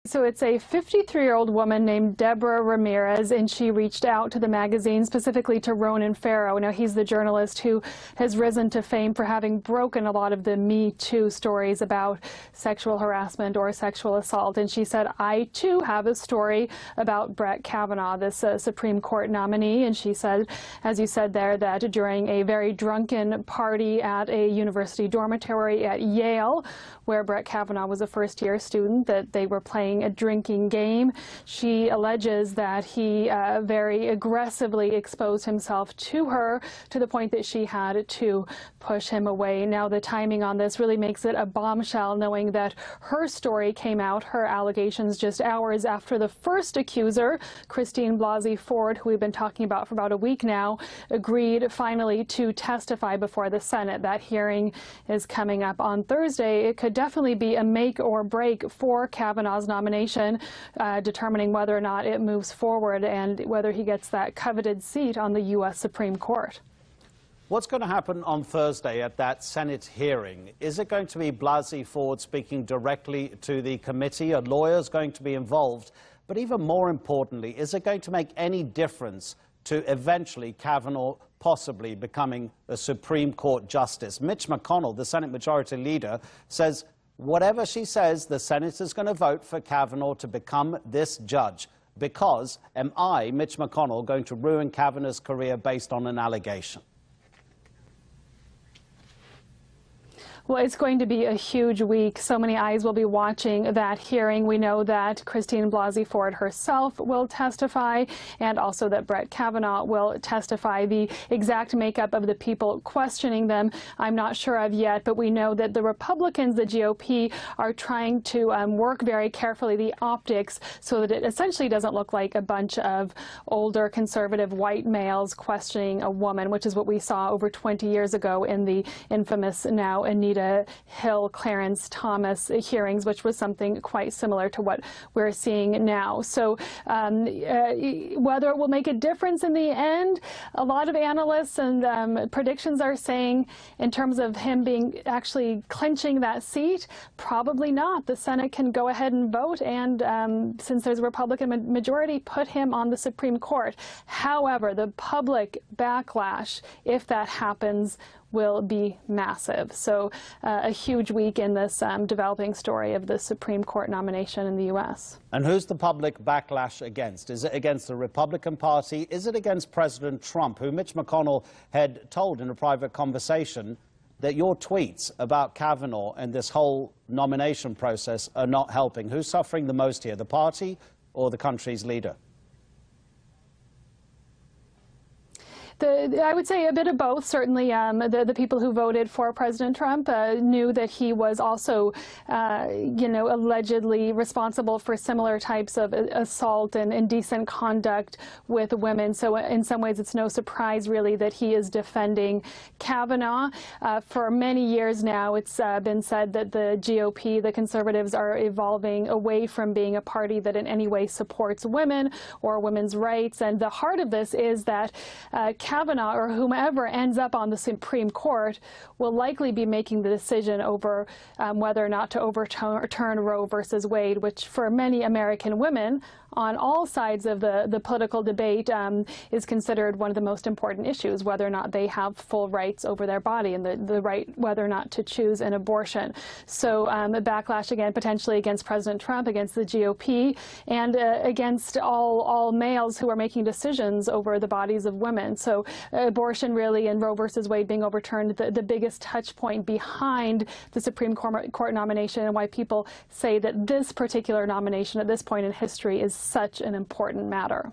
So it's a 53-year-old woman named Deborah Ramirez, and she reached out to the magazine, specifically to Ronan Farrow. Now, he's the journalist who has risen to fame for having broken a lot of the Me Too stories about sexual harassment or sexual assault. And she said, I, too, have a story about Brett Kavanaugh, this Supreme Court nominee. And she said, as you said there, that during a very drunken party at a university dormitory at Yale, where Brett Kavanaugh was a first-year student, that they were playing a drinking game. She alleges that he very aggressively exposed himself to her to the point that she had to push him away. Now, the timing on this really makes it a bombshell, knowing that her story came out, her allegations, just hours after the first accuser, Christine Blasey Ford, who we've been talking about for about a week now, agreed finally to testify before the Senate. That hearing is coming up on Thursday. It could definitely be a make or break for Kavanaugh's nomination, determining whether or not it moves forward and whether he gets that coveted seat on the U.S. Supreme Court. What's going to happen on Thursday at that Senate hearing? Is it going to be Blasey Ford speaking directly to the committee? Are lawyers going to be involved? But even more importantly, is it going to make any difference to eventually Kavanaugh possibly becoming a Supreme Court justice? Mitch McConnell, the Senate Majority Leader, says whatever she says, the Senate is going to vote for Kavanaugh to become this judge. Because am I, Mitch McConnell, going to ruin Kavanaugh's career based on an allegation? Well, it's going to be a huge week. So many eyes will be watching that hearing. We know that Christine Blasey Ford herself will testify, and also that Brett Kavanaugh will testify. The exact makeup of the people questioning them, I'm not sure of yet, but we know that the Republicans, the GOP, are trying to work very carefully the optics so that it essentially doesn't look like a bunch of older conservative white males questioning a woman, which is what we saw over 20 years ago in the infamous now Anita Hill, Clarence Thomas hearings, which was something quite similar to what we're seeing now. So whether it will make a difference in the end, a lot of analysts and predictions are saying in terms of him being actually clinching that seat, probably not. The Senate can go ahead and vote, and since there's a Republican majority, put him on the Supreme Court. However, the public backlash, if that happens, will be massive. So a huge week in this developing story of the Supreme Court nomination in the U.S. And who's the public backlash against? Is it against the Republican Party? Is it against President Trump, who Mitch McConnell had told in a private conversation that your tweets about Kavanaugh and this whole nomination process are not helping? Who's suffering the most here, the party or the country's leader? I would say a bit of both. Certainly, the people who voted for President Trump knew that he was also, allegedly responsible for similar types of assault and indecent conduct with women. So in some ways, it's no surprise, really, that he is defending Kavanaugh. For many years now, it's been said that the GOP, the conservatives, are evolving away from being a party that in any way supports women or women's rights. And the heart of this is that Kavanaugh, or whomever ends up on the Supreme Court, will likely be making the decision over whether or not to overturn Roe versus Wade, which for many American women on all sides of the political debate is considered one of the most important issues, whether or not they have full rights over their body and the right whether or not to choose an abortion. So a backlash again potentially against President Trump, against the GOP, and against all males who are making decisions over the bodies of women. So abortion really and Roe versus Wade being overturned, the biggest touch point behind the Supreme Court nomination, and why people say that this particular nomination at this point in history is such an important matter.